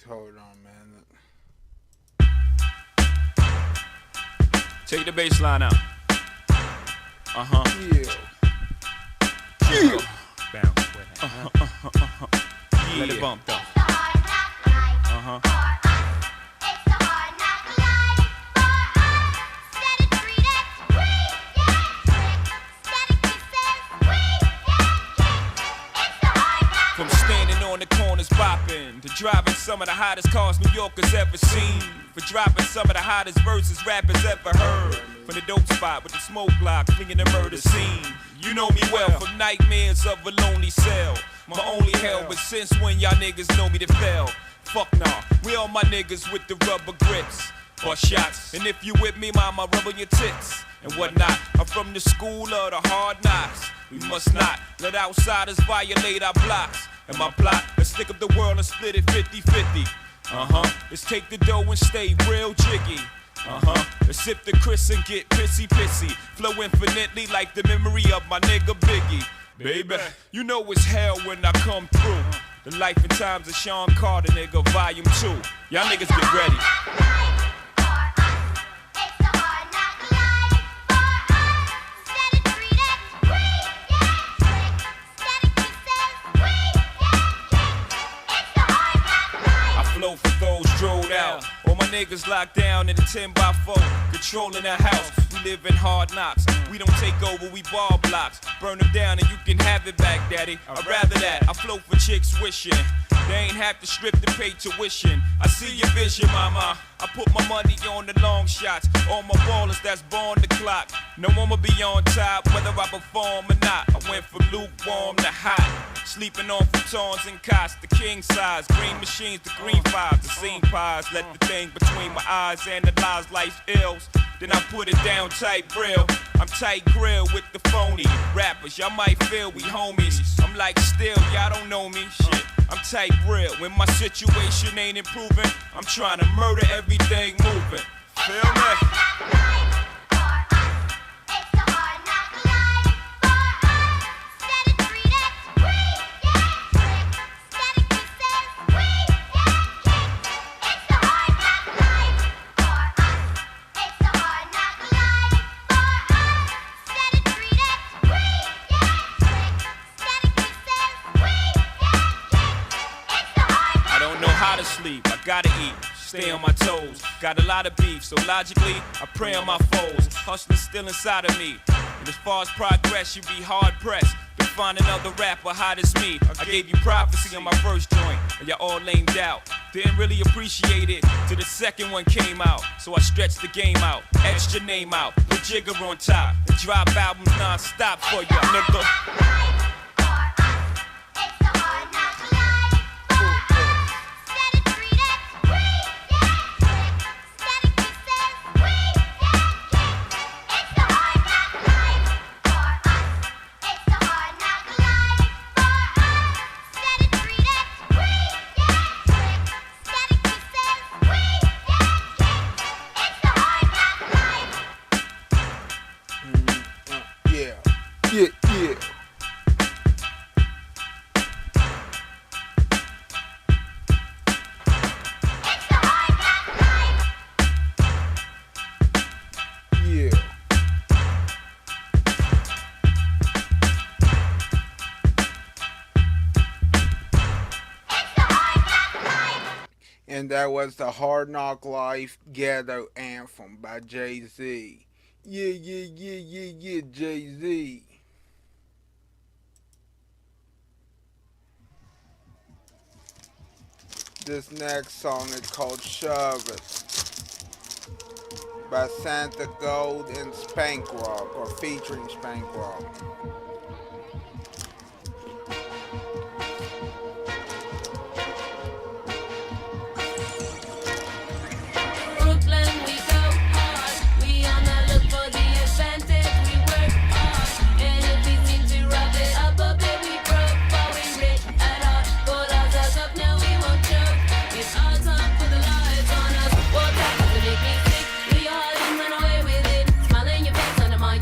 Hold on, man. Take the bass line out. Yeah. Yeah. Bounce with it. Yeah. Let it bump though. From standing on the corners bopping to driving some of the hottest cars New Yorkers ever seen, for dropping some of the hottest verses rappers ever heard, from the dope spot with the smoke block flinging the murder scene. You know me well from nightmares of a lonely cell, my only hell, but since when y'all niggas know me to fail? Fuck nah, we all my niggas with the rubber grips, bust shots, and if you with me, mama, rub on your tits and whatnot. I'm from the school of the hard knocks. We must not let outsiders violate our blocks. And my plot, let's stick up the world and split it 50-50. Let's take the dough and stay real jiggy. Let's sip the Chris and get pissy. Flow infinitely like the memory of my nigga Biggie. Baby, you know it's hell when I come through. The life and times of Sean Carter, nigga, volume 2. Y'all niggas get ready. For those drove out, all my niggas locked down in a 10x4, controlling the house. We live in hard knocks. We don't take over, we ball blocks. Burn them down and you can have it back, daddy. I'd rather that. I float for chicks wishing they ain't have to strip to pay tuition. I see your vision, mama. I put my money on the long shots. All my ballers that's born the clock. No one will be on top, whether I perform or not. I went from lukewarm to hot. Sleeping on futons and cots, the king size. Green machines, the green fives, the scene pies. Let the thing between my eyes analyze life's ills. Then I put it down tight grill. I'm tight grill with the phony rappers. Y'all might feel we homies. I'm like still, y'all don't know me. Shit, I'm tight real. When my situation ain't improving, I'm trying to murder everything moving. Feel me? Sleep, I gotta eat, stay on my toes. Got a lot of beef, so logically, I pray on my foes. Hustling still inside of me, and as far as progress, you be hard pressed to find another rapper hot as me. I gave you prophecy on my first joint, and y'all all lamed out. Didn't really appreciate it till the second one came out. So I stretched the game out, etched your name out, put Jigger on top, and drop albums non-stop for ya, nigga. Yeah. And that was the Hard Knock Life Ghetto Anthem by Jay-Z. Yeah, Jay-Z. This next song is called Shove It by Santa Gold and Spank Rock, or featuring Spank Rock.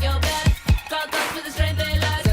Your back, got with the strength they like.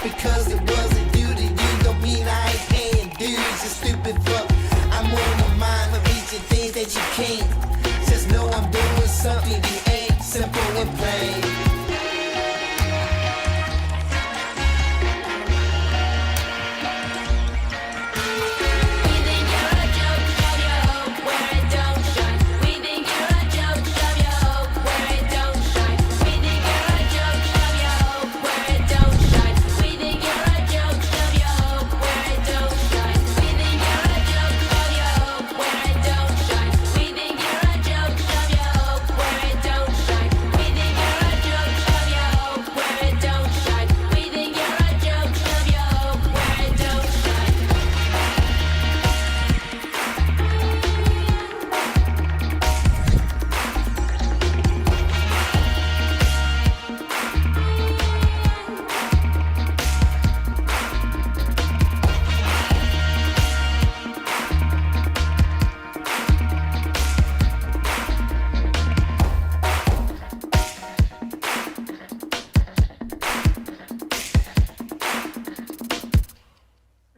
Just because it wasn't due to you don't mean I ain't paying dues, you stupid fuck. I'm on my mind for reaching things that you can't. Just know I'm doing something you ain't, simple and plain.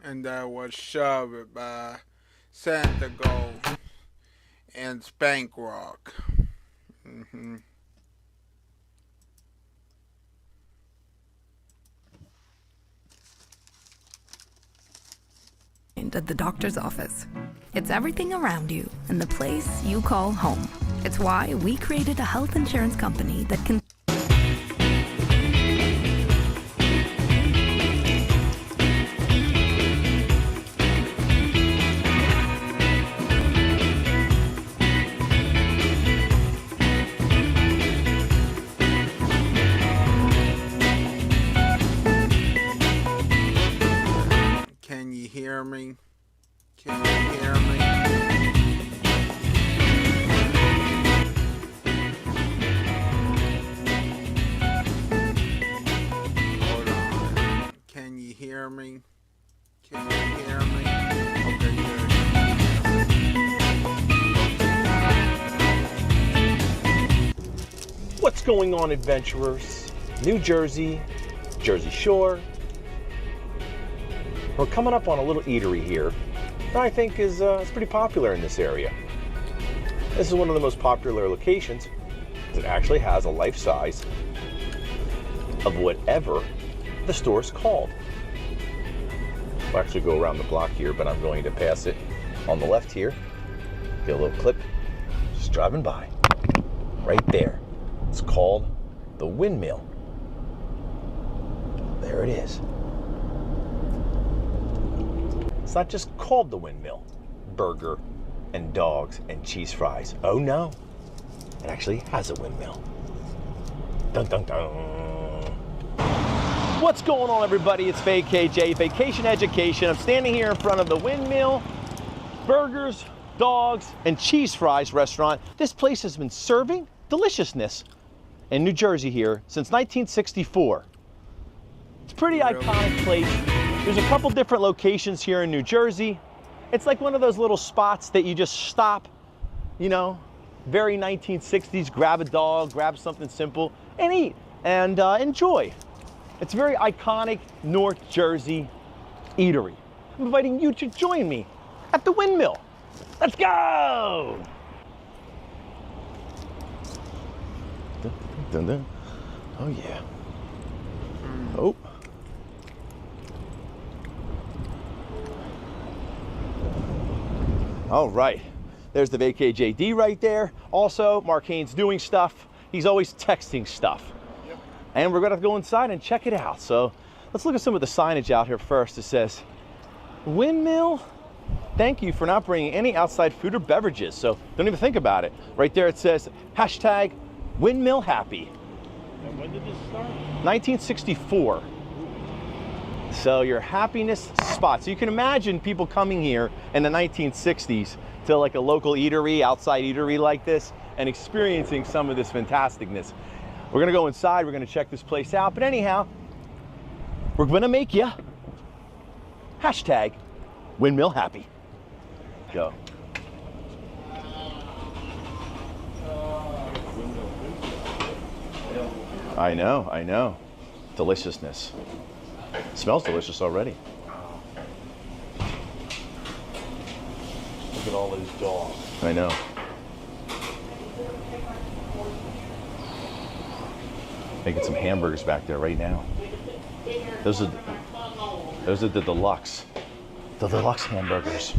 And that was Shove It by Santa Gold and Spank Rock. At the doctor's office. It's everything around you and the place you call home. It's why we created a health insurance company that can Can you hear me? Can you hear me? Hold on. Can you hear me? Can you hear me? Okay, good. What's going on, adventurers? New Jersey, Jersey Shore. We're coming up on a little eatery here that I think is pretty popular in this area. This is one of the most popular locations because it actually has a life size of whatever the store is called. We'll actually go around the block here, but I'm going to pass it on the left here. Get a little clip, just driving by. Right there. It's called the Windmill. There it is. It's not just called the Windmill. Burger and dogs and cheese fries. Oh no, it actually has a windmill. Dun dun dun. What's going on, everybody? It's VKJ, Vacation Education. I'm standing here in front of the Windmill Burgers, Dogs, and Cheese Fries restaurant. This place has been serving deliciousness in New Jersey here since 1964. It's a pretty iconic place. There's a couple different locations here in New Jersey. It's like one of those little spots that you just stop, you know, very 1960s, grab a dog, grab something simple, and eat and enjoy. It's a very iconic North Jersey eatery. I'm inviting you to join me at the Windmill. Let's go! Dun, dun, dun. Oh yeah. Oh. All right, there's the VKJD right there. Also, Mark Haynes doing stuff. He's always texting stuff. Yep. And we're gonna go inside and check it out. So let's look at some of the signage out here first. It says, Windmill, thank you for not bringing any outside food or beverages. So don't even think about it. Right there it says, hashtag Windmill Happy. And when did this start? 1964. So your happiness spot. So you can imagine people coming here in the 1960s to like a local eatery, outside eatery like this, and experiencing some of this fantasticness. We're gonna go inside, we're gonna check this place out, but anyhow, we're gonna make you hashtag Windmill Happy. Go. I know. Deliciousness. Smells delicious already. Look at all those dogs. I know. Making some hamburgers back there right now. Those are the deluxe. The deluxe hamburgers.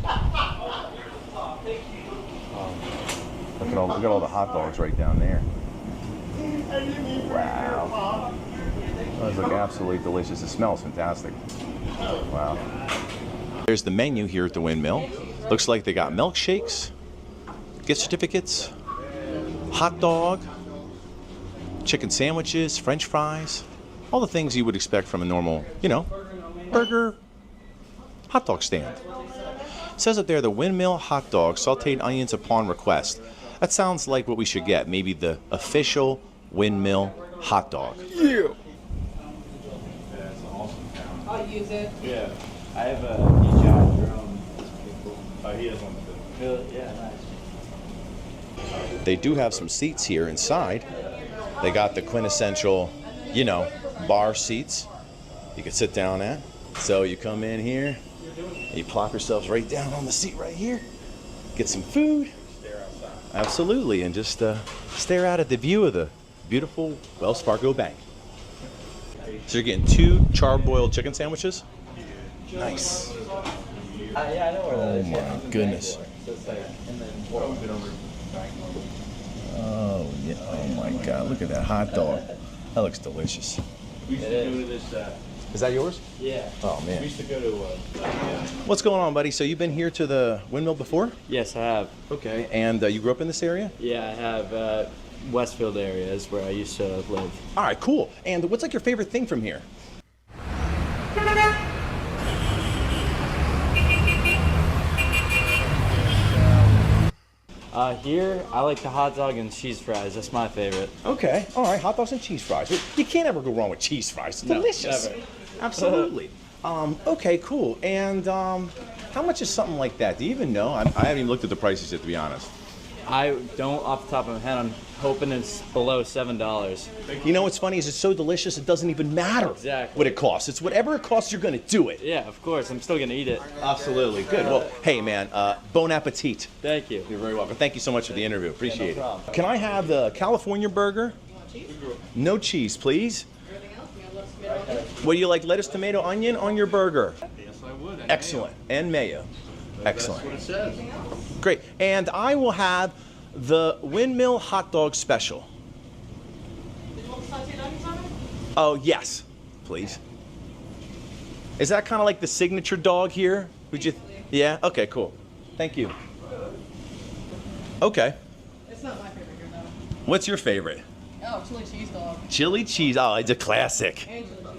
Look at all the hot dogs right down there. Wow. Those look absolutely delicious. It smells fantastic. Wow. There's the menu here at the Windmill. Looks like they got milkshakes, gift certificates, hot dog, chicken sandwiches, French fries, all the things you would expect from a normal, burger, hot dog stand. It says up there, the Windmill hot dog, sauteed onions upon request. That sounds like what we should get. Maybe the official Windmill hot dog. Yeah. That's awesome. I'll use it. Yeah. I have a job drone. Oh, he has one too. Yeah, nice. They do have some seats here inside. They got the quintessential, bar seats you can sit down at. So you come in here, and you plop yourselves right down on the seat right here, get some food. Stare outside. Absolutely, and just stare out at the view of the beautiful Wells Fargo Bank. So you're getting 2 charboiled chicken sandwiches? Nice. Yeah, I know where that Oh is. my goodness. Oh yeah. Oh my God. Look at that hot dog. That looks delicious. We used to go to this. Is that yours? Yeah. Oh We man. used to go to. What's going on, buddy? So you've been here to the Windmill before? Yes, I have. Okay. And you grew up in this area? Yeah, I have. Westfield area is where I used to live. All right, cool. And what's like your favorite thing from here? Here, I like the hot dog and cheese fries. That's my favorite. Okay. All right. Hot dogs and cheese fries. You can't ever go wrong with cheese fries. It's No, delicious. never. Absolutely. Okay, cool. And how much is something like that? Do you even know? I haven't even looked at the prices yet, to be honest. I don't off the top of my head. I'm hoping it's below $7. You know what's funny is it's so delicious it doesn't even matter Exactly. what it costs. It's whatever it costs, you're going to do it. Yeah, of course. I'm still gonna eat it. Absolutely. Good. Well, hey, man, bon appetit. Thank you. You're very welcome. Thank you so much for the interview. Appreciate problem. it. Can I have the California burger? No cheese, please. What do you like, lettuce, tomato, onion on your burger? Yes, I would. Excellent. And mayo. Excellent. That's what it says. Great. And I will have the Windmill hot dog special. Oh, yes, please. Is that kind of like the signature dog here? Would you? Yeah? Okay, cool. Thank you. Okay. It's not my favorite here, though. What's your favorite? Oh, chili cheese dog. Chili cheese. Oh, it's a classic. And chili cheese dog.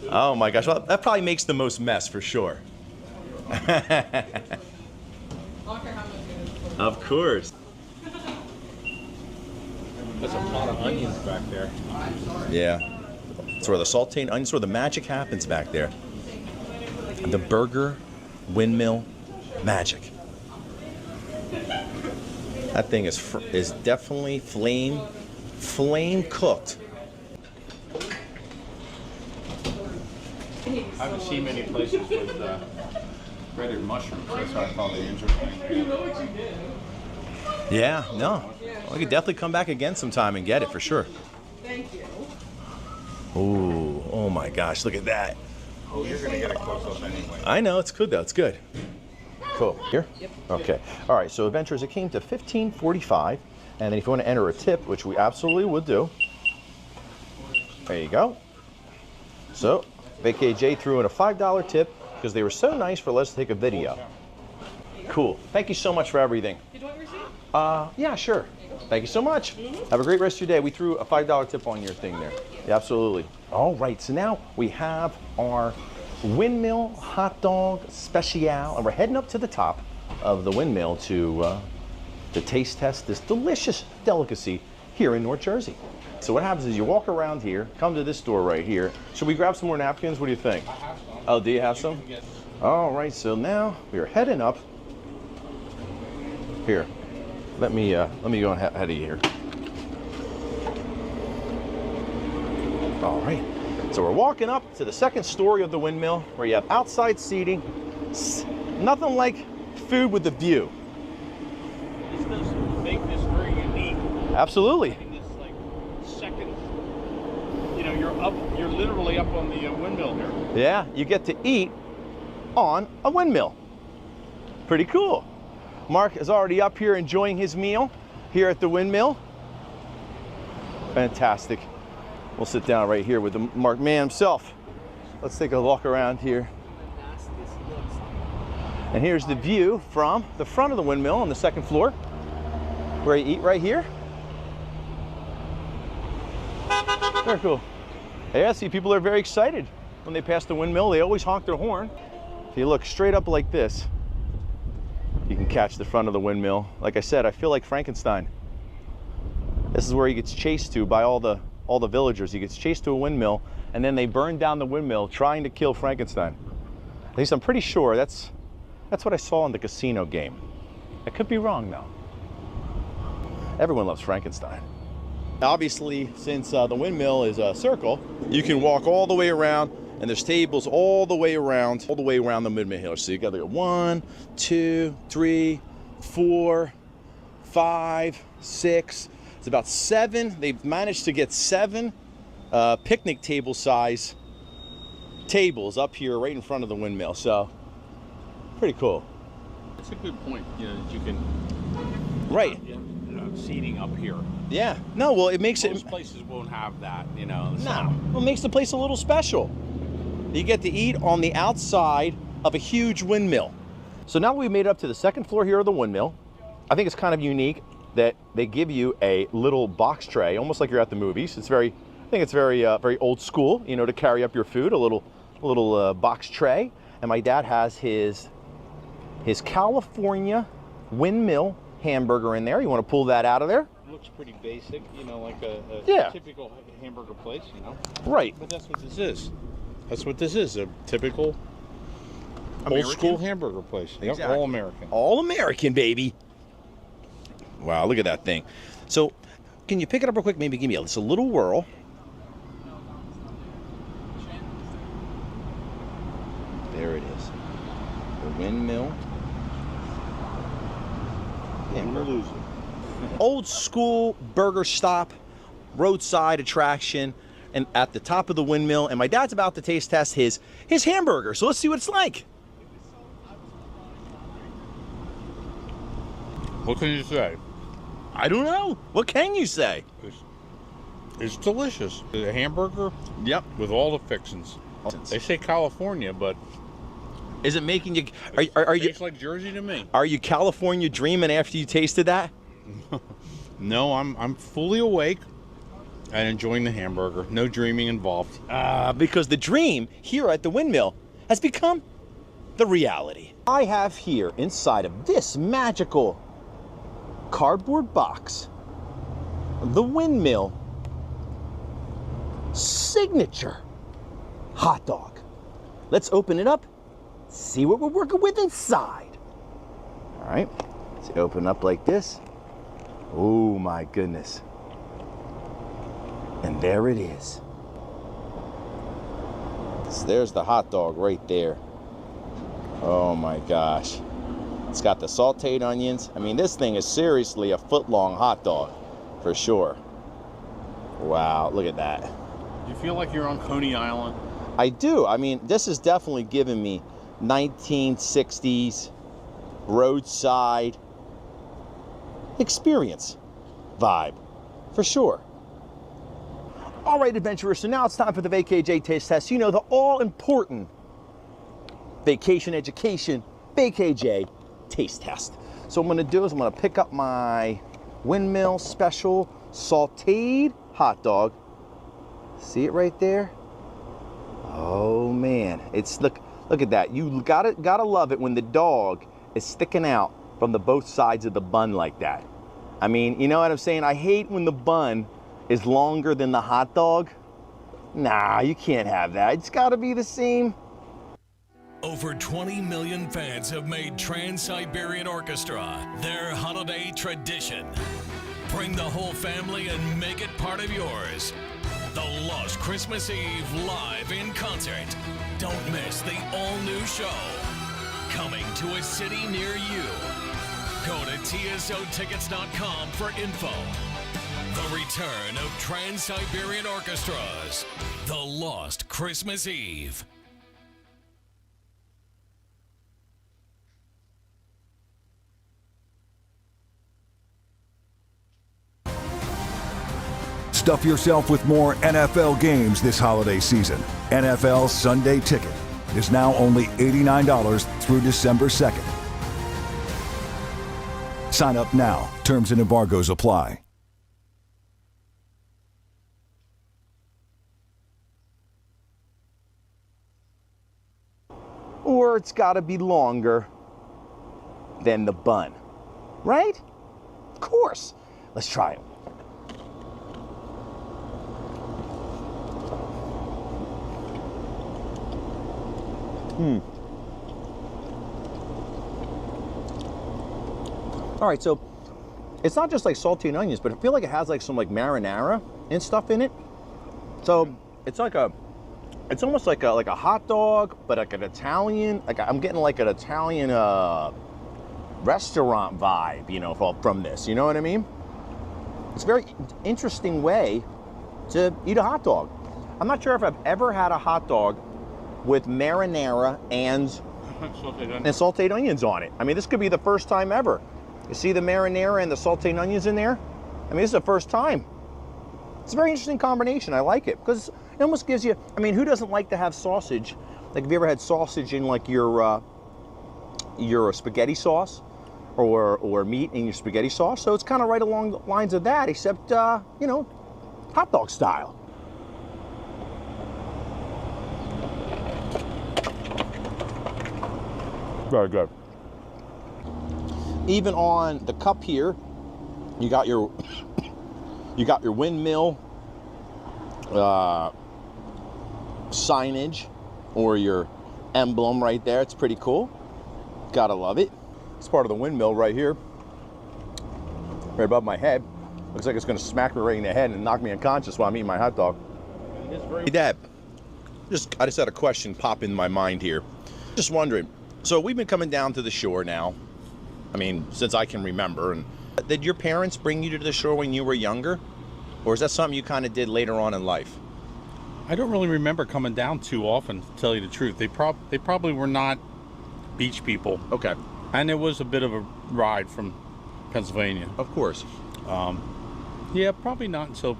Oh my gosh. Well, that probably makes the most mess for sure. I don't care how much it is. Of course. There's a pot of onions back there. Yeah. It's where the sauteed onions, where the magic happens back there. The burger Windmill magic. That thing is definitely flame cooked. I haven't seen many places with breaded mushrooms. That's why I found it interesting. Yeah, no. We could definitely come back again sometime and get it for sure. Thank you. Ooh, oh my gosh, look at that. Oh, you're gonna get a close up anyway. I know, it's good though, it's good. Cool. Here? Yep. Okay. All right, so Adventures, it came to $15.45. And then if you want to enter a tip, which we absolutely would do, there you go. So, VKJ threw in a $5 tip because they were so nice for us to take a video. Cool. Thank you so much for everything. Did you want your receipt? Yeah, sure. Thank you so much. Have a great rest of your day. We threw a $5 tip on your thing there. Yeah, absolutely. All right, so now we have our Windmill hot dog special, and we're heading up to the top of the Windmill to taste test this delicious delicacy here in North Jersey. So what happens is you walk around here, come to this store right here. Should we grab some more napkins? What do you think? Oh, do you have some? All right, so now we are heading up. Here, let me go ahead of you here. All right, So we're walking up to the second story of the windmill where you have outside seating. Nothing like food with a view. This does make this very unique. Absolutely. Having this like second, you know, you're literally up on the windmill here. Yeah, you get to eat on a windmill. Pretty cool. Mark is already up here enjoying his meal here at the windmill. Fantastic. We'll sit down right here with the Mark man himself. Let's take a walk around here. And here's the view from the front of the windmill on the second floor, where you eat right here. Very cool. Yeah, see, people are very excited when they pass the windmill. They always honk their horn. If you look straight up like this, you can catch the front of the windmill. Like I said, I feel like Frankenstein. This is where he gets chased to by all the villagers. He gets chased to a windmill, and then they burn down the windmill trying to kill Frankenstein. At least I'm pretty sure that's what I saw in the casino game. I could be wrong though. Everyone loves Frankenstein. Obviously, since the windmill is a circle, you can walk all the way around, and there's tables all the way around the windmill here. So you got to go 1, 2, 3, 4, 5, 6. It's about 7. They've managed to get 7 picnic table size tables up here right in front of the windmill. So pretty cool. It's a good point. You know, that you can right. Seating up here. Yeah. No, well, it makes Most places won't have that, you know. So. No. Well, it makes the place a little special. You get to eat on the outside of a huge windmill. So now we've made it up to the second floor here of the windmill. I think it's kind of unique that they give you a little box tray, almost like you're at the movies. It's very, I think it's very, very old school, you know, to carry up your food, a little box tray. And my dad has his California windmill hamburger in there. You want to pull that out of there? It looks pretty basic, you know, like a typical hamburger place, you know. Right. But that's what this is. That's what this is, a typical American? old school hamburger place. Exactly. Yep, all American. All American, baby. Wow, look at that thing. So, can you pick it up real quick? Maybe give me just a little whirl. There it is. The windmill. Hamburger. Old school burger stop, roadside attraction, and at the top of the windmill. And my dad's about to taste test his hamburger. So let's see what it's like. What can you say? I don't know. What can you say? It's delicious. The hamburger. Yep. With all the fixings. They say California, but is it making you? Are you? Tastes like Jersey to me. Are you California dreaming after you tasted that? No, I'm fully awake and enjoying the hamburger. No dreaming involved. Because the dream here at the windmill has become the reality. I have here inside of this magical cardboard box the windmill signature hot dog. Let's open it up, see what we're working with inside. All right, let's open up like this. Oh my goodness. And there it is. So there's the hot dog right there. Oh my gosh. It's got the sauteed onions. I mean, this thing is seriously a foot-long hot dog, for sure. Wow, look at that. You feel like you're on Coney Island? I do. I mean, this is definitely giving me 1960s roadside experience vibe, for sure. All right, adventurers, so now it's time for the VKJ taste test. You know, the all-important vacation education VKJ taste test. So what I'm gonna do is I'm gonna pick up my windmill special sauteed hot dog. See it right there? Oh man, it's look at that. You gotta love it when the dog is sticking out from the both sides of the bun like that. I mean, you know what I'm saying? I hate when the bun is longer than the hot dog. Nah, you can't have that. It's gotta be the same. Over 20 million fans have made Trans-Siberian Orchestra their holiday tradition. Bring the whole family and make it part of yours. The Lost Christmas Eve live in concert. Don't miss the all-new show. Coming to a city near you. Go to tsotickets.com for info. The return of Trans-Siberian Orchestras. The Lost Christmas Eve. Stuff yourself with more NFL games this holiday season. NFL Sunday Ticket is now only $89 through December 2nd. Sign up now. Terms and embargoes apply. Or it's got to be longer than the bun, right? Of course. Let's try it. All right, so it's not just like salty and onions, but I feel like it has like some like marinara and stuff in it. So it's like it's almost like a hot dog, but like an Italian. Like I'm getting like an Italian restaurant vibe, you know, from this. You know what I mean? It's a very interesting way to eat a hot dog. I'm not sure if I've ever had a hot dog with marinara and sauteed onions on it. I mean, this could be the first time ever. You see the marinara and the sauteed onions in there? I mean, this is the first time. It's a very interesting combination. I like it because it almost gives you, I mean, who doesn't like to have sausage? Like, have you ever had sausage in like your spaghetti sauce or meat in your spaghetti sauce? So it's kind of right along the lines of that, except, you know, hot dog style. Very good. Even on the cup here, you got your windmill signage or your emblem right there. It's pretty cool. Gotta love it. It's part of the windmill right here, right above my head. Looks like it's gonna smack me right in the head and knock me unconscious while I'm eating my hot dog. Hey Dad, I just had a question pop in my mind here. Just wondering. So we've been coming down to the shore now, I mean, since I can remember. And did your parents bring you to the shore when you were younger? Or is that something you kind of did later on in life? I don't really remember coming down too often, to tell you the truth. They probably were not beach people. Okay. And it was a bit of a ride from Pennsylvania. Of course. Yeah, probably not until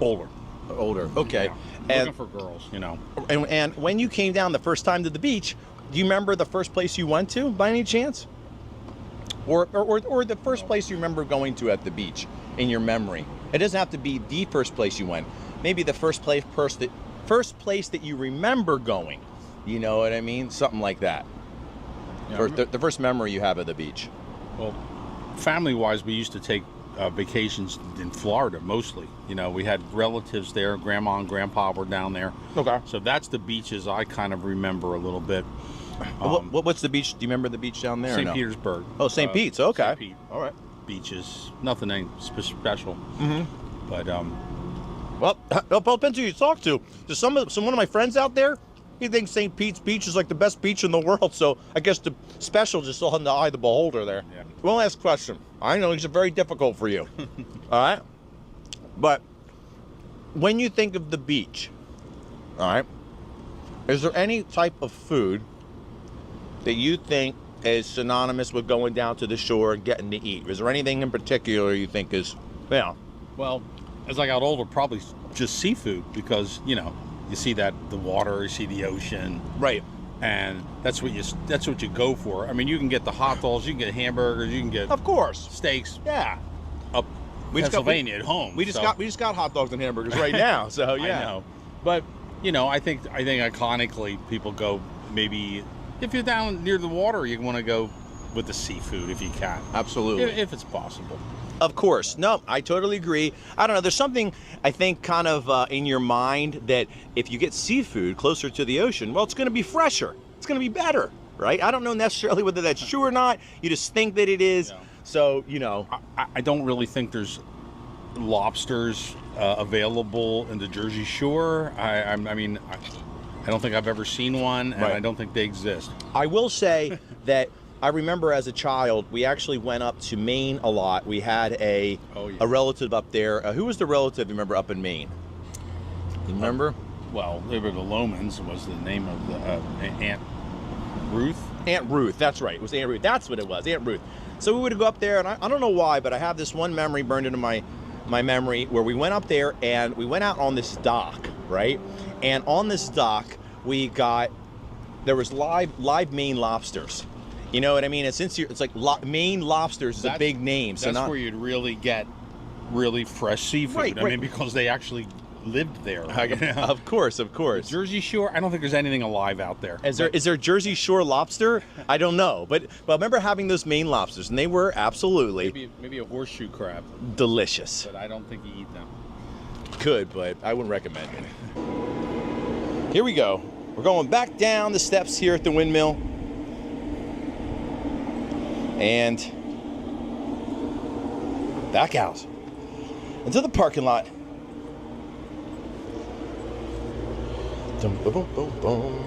older. Older, okay. Yeah, looking for girls, you know. And when you came down the first time to the beach, do you remember the first place you went to, by any chance? Or the first place you remember going to at the beach in your memory? It doesn't have to be the first place you went. Maybe the first place that you remember going. You know what I mean? Something like that. Yeah, the first memory you have of the beach. Well, family-wise, we used to take vacations in Florida mostly. You know, we had relatives there. Grandma and Grandpa were down there. Okay. So that's the beaches I kind of remember a little bit. What's the beach? Do you remember the beach down there? St. Petersburg. Oh, St. Pete's. Okay. St. Pete. All right. Beaches. Nothing special. Mm-hmm. But well, it depends who you talk to. There's one of my friends out there. He thinks St. Pete's Beach is like the best beach in the world. So I guess the special just on the eye of the beholder there. Yeah. One last question. I know these are very difficult for you. All right. But when you think of the beach, all right, is there any type of food that you think is synonymous with going down to the shore and getting to eat? Is there anything in particular you think is, yeah? Well, as I got older, probably just seafood, because, you know, you see the water, you see the ocean. Right. And that's what you go for. I mean, you can get the hot dogs, you can get hamburgers, you can get, of course, steaks. Yeah. Up Pennsylvania at home. We just got hot dogs and hamburgers right now. So yeah. I know. But, you know, I think iconically people go, maybe if you're down near the water, you want to go with the seafood if you can. Absolutely. If it's possible. Of course. No, I totally agree. I don't know. There's something, I think, kind of in your mind that if you get seafood closer to the ocean, well, it's going to be fresher. It's going to be better, right? I don't know necessarily whether that's true or not. You just think that it is. Yeah. So, you know. I don't really think there's lobsters available in the Jersey Shore. I mean, I don't think I've ever seen one, and I don't think they exist. I will say that I remember as a child, we actually went up to Maine a lot. We had a relative up there. Who was the relative, you remember, up in Maine? You remember? Well, they were the Lomans was the name of the Aunt Ruth. Aunt Ruth, that's right. It was Aunt Ruth. That's what it was, Aunt Ruth. So we would go up there, and I don't know why, but I have this one memory burned into my memory where we went up there and we went out on this dock, right? And on this dock, there was live Maine lobsters. You know what I mean? And since it's like Maine lobsters is a big name. So that's where you'd really get really fresh seafood. Right, I mean, because they actually lived there. Of course. The Jersey Shore, I don't think there's anything alive out there. Is there Jersey Shore lobster? I don't know. But I remember having those Maine lobsters, and they were absolutely maybe a horseshoe crab. Delicious. But I don't think you eat them. Could, but I wouldn't recommend it. Here we go. We're going back down the steps here at the windmill. And back out into the parking lot. Dum, boom, boom, boom, boom.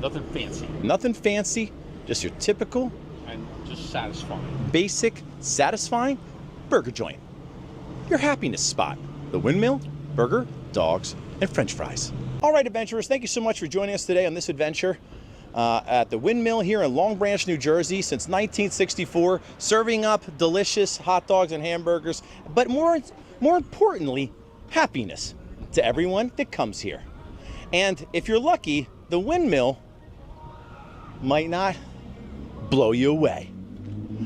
Nothing fancy. Nothing fancy, just your typical and just satisfying. Basic, satisfying burger joint. Your happiness spot. The Windmill, burger, dogs, and French fries. All right, adventurers, thank you so much for joining us today on this adventure at the Windmill here in Long Branch, New Jersey, since 1964, serving up delicious hot dogs and hamburgers, but more importantly, happiness to everyone that comes here. And if you're lucky, the Windmill might not blow you away.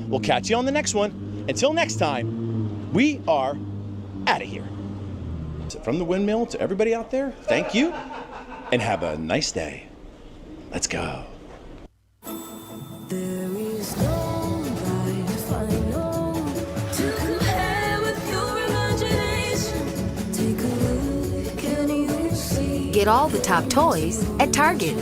We'll catch you on the next one. Until next time, we are out of here. From the Windmill to everybody out there, thank you and have a nice day. Let's go. There is no right final to compare with your imagination. Take a look, can you see? Get all the top toys at Target.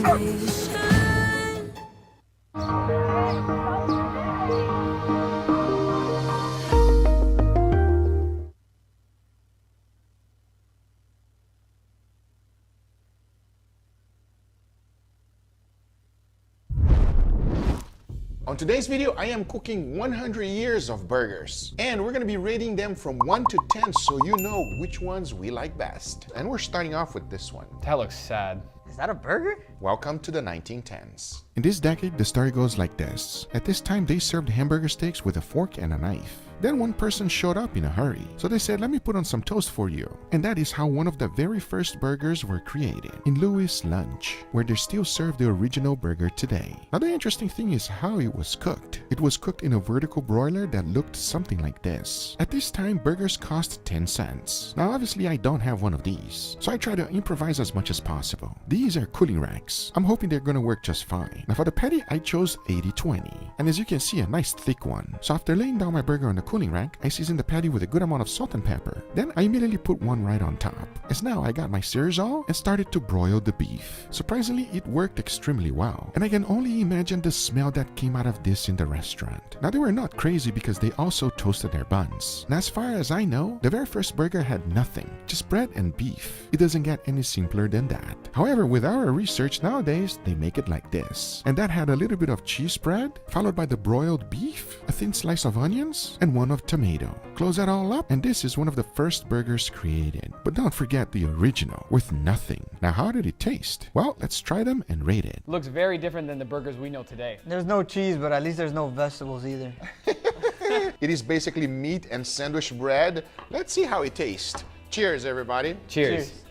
On today's video, I am cooking 100 years of burgers, and we're gonna be rating them from 1 to 10 so you know which ones we like best. And we're starting off with this one. That looks sad. Is that a burger? Welcome to the 1910s. In this decade, the story goes like this. At this time, they served hamburger steaks with a fork and a knife. Then one person showed up in a hurry, so they said, let me put on some toast for you. And that is how one of the very first burgers were created, in Louis' Lunch, where they still serve the original burger today. Now the interesting thing is how it was cooked. It was cooked in a vertical broiler that looked something like this. At this time, burgers cost 10 cents. Now obviously I don't have one of these, so I try to improvise as much as possible. These are cooling racks. I'm hoping they're gonna work just fine. Now for the patty, I chose 80-20. And as you can see, a nice thick one. So after laying down my burger on the cooling rack, I seasoned the patty with a good amount of salt and pepper. Then I immediately put one right on top. As now I got my sears all and started to broil the beef. Surprisingly, it worked extremely well. And I can only imagine the smell that came out of this in the restaurant. Now they were not crazy because they also toasted their buns. And as far as I know, the very first burger had nothing, just bread and beef. It doesn't get any simpler than that. However, with our research nowadays, they make it like this. And that had a little bit of cheese spread, followed by the broiled beef, a thin slice of onions, and one of tomato. Close that all up, and this is one of the first burgers created. But don't forget the original, with nothing. Now how did it taste? Well, let's try them and rate it. Looks very different than the burgers we know today. There's no cheese, but at least there's no vegetables either. It is basically meat and sandwich bread. Let's see how it tastes. Cheers, everybody. Cheers.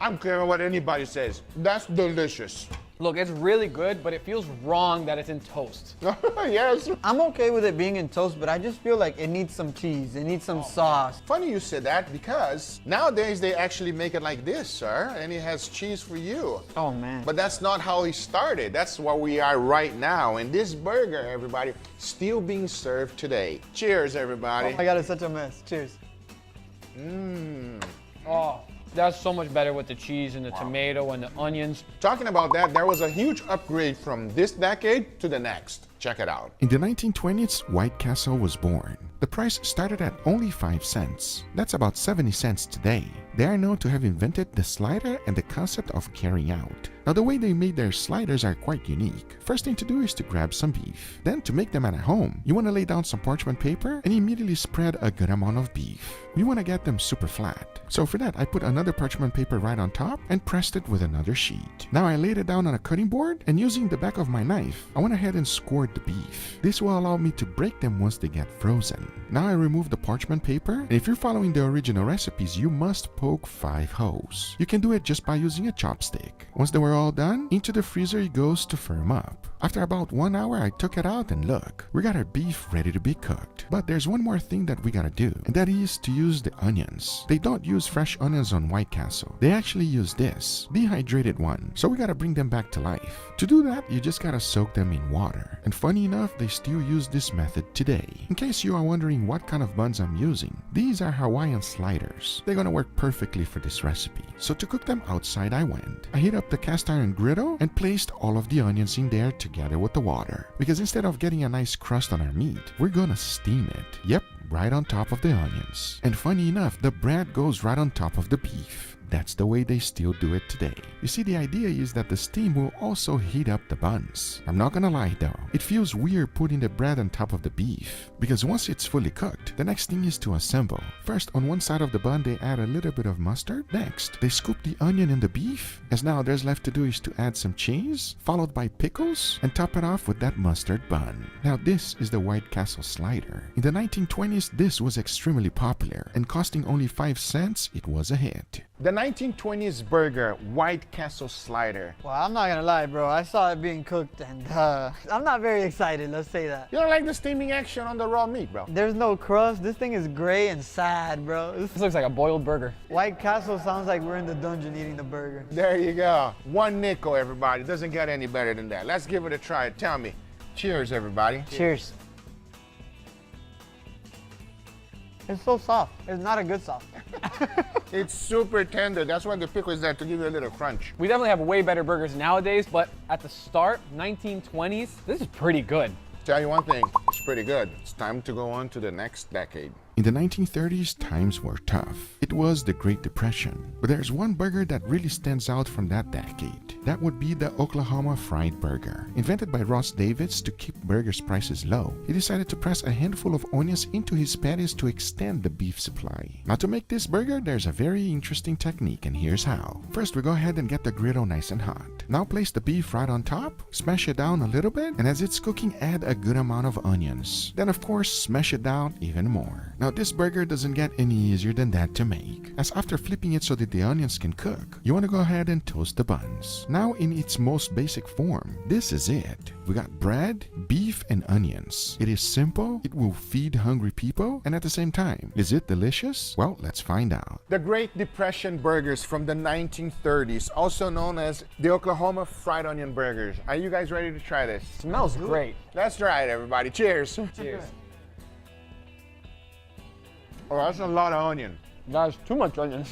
I don't care what anybody says. That's delicious. Look, it's really good, but it feels wrong that it's in toast. Yes. I'm okay with it being in toast, but I just feel like it needs some cheese. It needs some sauce. Funny you said that because nowadays they actually make it like this, sir, and it has cheese for you. Oh, man. But that's not how it started. That's where we are right now. And this burger, everybody, still being served today. Cheers, everybody. Oh my God, it's such a mess. Cheers. Oh, That's so much better with the cheese and the tomato and the onions. Talking about that, there was a huge upgrade from this decade to the next. Check it out. In the 1920s, White Castle was born. The price started at only 5 cents. That's about 70 cents today. They are known to have invented the slider and the concept of carrying out. Now, the way they made their sliders are quite unique. First thing to do is to grab some beef. Then, to make them at home, you want to lay down some parchment paper and immediately spread a good amount of beef. We want to get them super flat. So for that, I put another parchment paper right on top and pressed it with another sheet. Now I laid it down on a cutting board, and using the back of my knife, I went ahead and scored the beef. This will allow me to break them once they get frozen. Now I remove the parchment paper, and if you're following the original recipes, you must poke 5 holes. You can do it just by using a chopstick. Once they were all done, into the freezer it goes to firm up. After about 1 hour, I took it out and look, we got our beef ready to be cooked. But there's one more thing that we gotta do, and that is to use the onions. They don't use fresh onions on White Castle. They actually use this, dehydrated one, so we gotta bring them back to life. To do that, you just gotta soak them in water. And funny enough, they still use this method today. In case you are wondering what kind of buns I'm using, these are Hawaiian sliders. They're gonna work perfectly for this recipe. So to cook them outside I went. I heat up the cast iron griddle and placed all of the onions in there together with the water. Because instead of getting a nice crust on our meat, we're gonna steam it. Yep, right on top of the onions. And funny enough, the bread goes right on top of the beef. That's the way they still do it today. You see, the idea is that the steam will also heat up the buns. I'm not gonna lie though, it feels weird putting the bread on top of the beef, because once it's fully cooked, the next thing is to assemble. First, on one side of the bun they add a little bit of mustard. Next, they scoop the onion in the beef, as now there's left to do is to add some cheese, followed by pickles, and top it off with that mustard bun. Now this is the White Castle slider. In the 1920s, this was extremely popular, and costing only 5 cents, it was a hit. The 1920s burger, White Castle slider. Well, I'm not gonna lie, bro. I saw it being cooked and I'm not very excited, let's say that. You don't like the steaming action on the raw meat, bro? There's no crust. This thing is gray and sad, bro. This looks like a boiled burger. White Castle sounds like we're in the dungeon eating the burger. There you go. 1 nickel, everybody. Doesn't get any better than that. Let's give it a try. Tell me. Cheers, everybody. Cheers. It's so soft. It's not a good soft. It's super tender. That's why the pickle is there, to give you a little crunch. We definitely have way better burgers nowadays, but at the start, 1920s, this is pretty good. Tell you one thing, it's pretty good. It's time to go on to the next decade. In the 1930s, times were tough. It was the Great Depression. But there's one burger that really stands out from that decade. That would be the Oklahoma Fried Burger. Invented by Ross Davids to keep burgers' prices low, he decided to press a handful of onions into his patties to extend the beef supply. Now, to make this burger, there's a very interesting technique, and here's how. First, we go ahead and get the griddle nice and hot. Now place the beef right on top, smash it down a little bit, and as it's cooking, add a good amount of onions. Then, of course, smash it down even more. Now, this burger doesn't get any easier than that to make, as after flipping it so that the onions can cook, you want to go ahead and toast the buns. Now, in its most basic form, this is it. We got bread, beef, and onions. It is simple, it will feed hungry people, and at the same time, is it delicious? Well, let's find out. The Great Depression burgers from the 1930s, also known as the Oklahoma Fried Onion Burgers. Are you guys ready to try this? Smells great. Let's try it, everybody. Cheers. Cheers. Oh, that's a lot of onion. That's too much onion.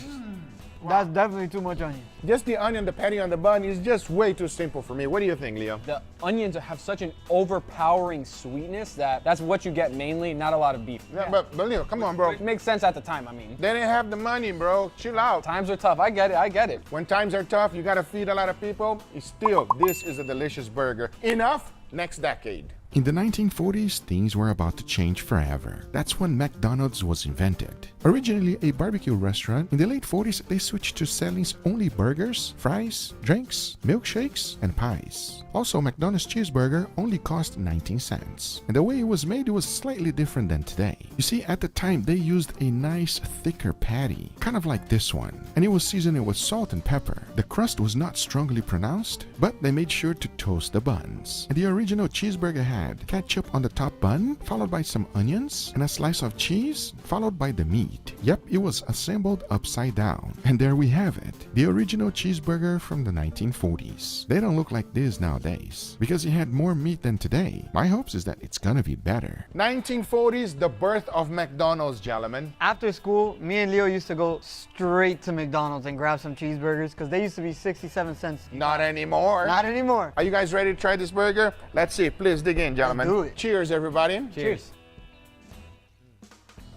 That's definitely too much onion. Just the onion, the patty on the bun is just way too simple for me. What do you think, Leo? The onions have such an overpowering sweetness that's what you get mainly, not a lot of beef. Yeah, but Leo, come on, bro. It makes sense at the time, I mean. They didn't have the money, bro. Chill out. Times are tough. I get it. When times are tough, you gotta feed a lot of people. Still, this is a delicious burger. Enough? Next decade. In the 1940s, things were about to change forever. That's when McDonald's was invented. Originally a barbecue restaurant, in the late 40s they switched to selling only burgers, fries, drinks, milkshakes, and pies. Also, McDonald's cheeseburger only cost 19 cents. And the way it was made, it was slightly different than today. You see, at the time they used a nice thicker patty, kind of like this one, and it was seasoned with salt and pepper. The crust was not strongly pronounced, but they made sure to toast the buns. And the original cheeseburger had had ketchup on the top bun, followed by some onions and a slice of cheese, followed by the meat. Yep, it was assembled upside down. And there we have it, the original cheeseburger from the 1940s. They don't look like this nowadays, because it had more meat than today. My hopes is that it's gonna be better. 1940s, the birth of McDonald's, gentlemen. After school, me and Leo used to go straight to McDonald's and grab some cheeseburgers because they used to be 67 cents. Not anymore. Not anymore. Are you guys ready to try this burger? Let's see. Please dig in, gentlemen. Let's do it. Cheers, everybody. Cheers.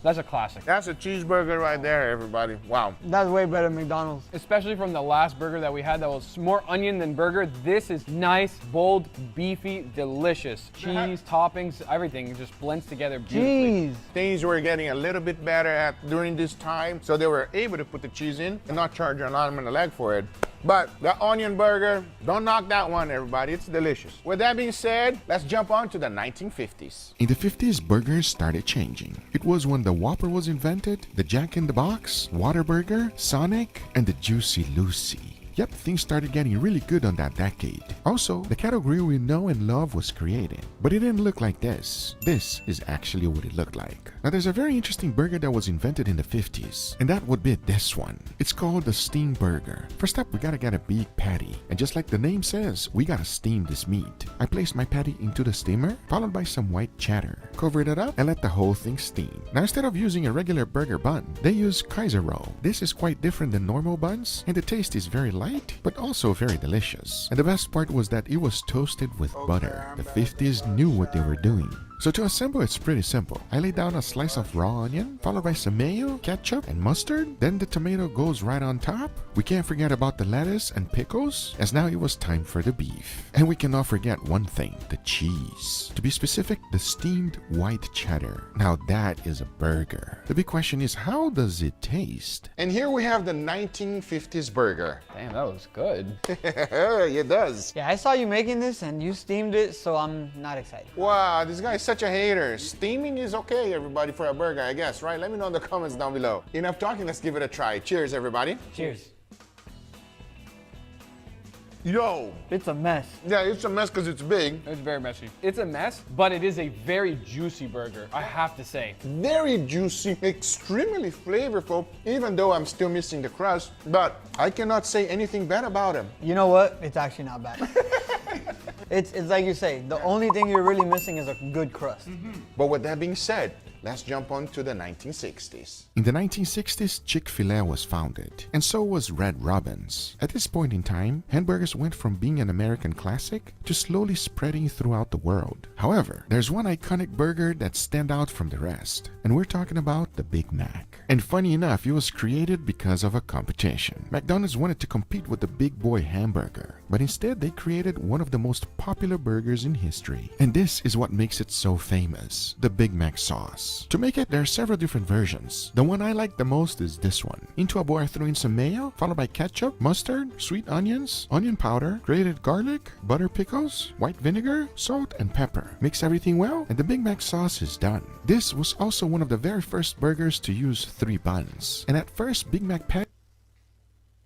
That's a classic. That's a cheeseburger right there, everybody. Wow. That's way better than McDonald's. Especially from the last burger that we had that was more onion than burger. This is nice, bold, beefy, delicious. Cheese, toppings, everything just blends together beautifully. Cheese. Things were getting a little bit better at during this time, so they were able to put the cheese in and not charge an arm and a leg for it. But the onion burger, don't knock that one, everybody. It's delicious. With that being said, let's jump on to the 1950s. In the 50s, burgers started changing. It was when the Whopper was invented, the Jack in the Box, Whataburger, Sonic, and the Juicy Lucy. Yep, things started getting really good on that decade. Also, the category we know and love was created. But it didn't look like this. This is actually what it looked like. Now, there's a very interesting burger that was invented in the 50s, and that would be this one. It's called the steam burger. First up, we gotta get a big patty. And just like the name says, we gotta steam this meat. I placed my patty into the steamer, followed by some white cheddar. Covered it up and let the whole thing steam. Now, instead of using a regular burger bun, they use Kaiser roll. This is quite different than normal buns, and the taste is very light, but also very delicious. And the best part was that it was toasted with butter. The 50s knew what they were doing. So to assemble, it's pretty simple. I lay down a slice of raw onion, followed by some mayo, ketchup, and mustard. Then the tomato goes right on top. We can't forget about the lettuce and pickles, as now it was time for the beef. And we cannot forget one thing, the cheese. To be specific, the steamed white cheddar. Now that is a burger. The big question is, how does it taste? And here we have the 1950s burger. Damn, that was good. It does. Yeah, I saw you making this and you steamed it, so I'm not excited. Wow, this guy is such a hater. Steaming is okay, everybody, for a burger, I guess, right? Let me know in the comments down below. Enough talking, let's give it a try. Cheers, everybody. Cheers. Yo. It's a mess. Yeah, it's a mess because it's big. It's very messy. It's a mess, but it is a very juicy burger, I have to say. Very juicy, extremely flavorful, even though I'm still missing the crust, but I cannot say anything bad about him. You know what? It's actually not bad. It's like you say, the only thing you're really missing is a good crust. But with that being said, let's jump on to the 1960s. In the 1960s, Chick-fil-A was founded, and so was Red Robin's. At this point in time, hamburgers went from being an American classic to slowly spreading throughout the world. However, there's one iconic burger that stands out from the rest, and we're talking about the Big Mac. And funny enough, it was created because of a competition. McDonald's wanted to compete with the Big Boy hamburger, but instead they created one of the most popular burgers in history. And this is what makes it so famous, the Big Mac sauce. To make it, there are several different versions. The one I like the most is this one. Into a bowl, I threw in some mayo, followed by ketchup, mustard, sweet onions, onion powder, grated garlic, butter pickles, white vinegar, salt, and pepper. Mix everything well, and the Big Mac sauce is done. This was also one of the very first burgers to use 3 buns. And at first, Big Mac patty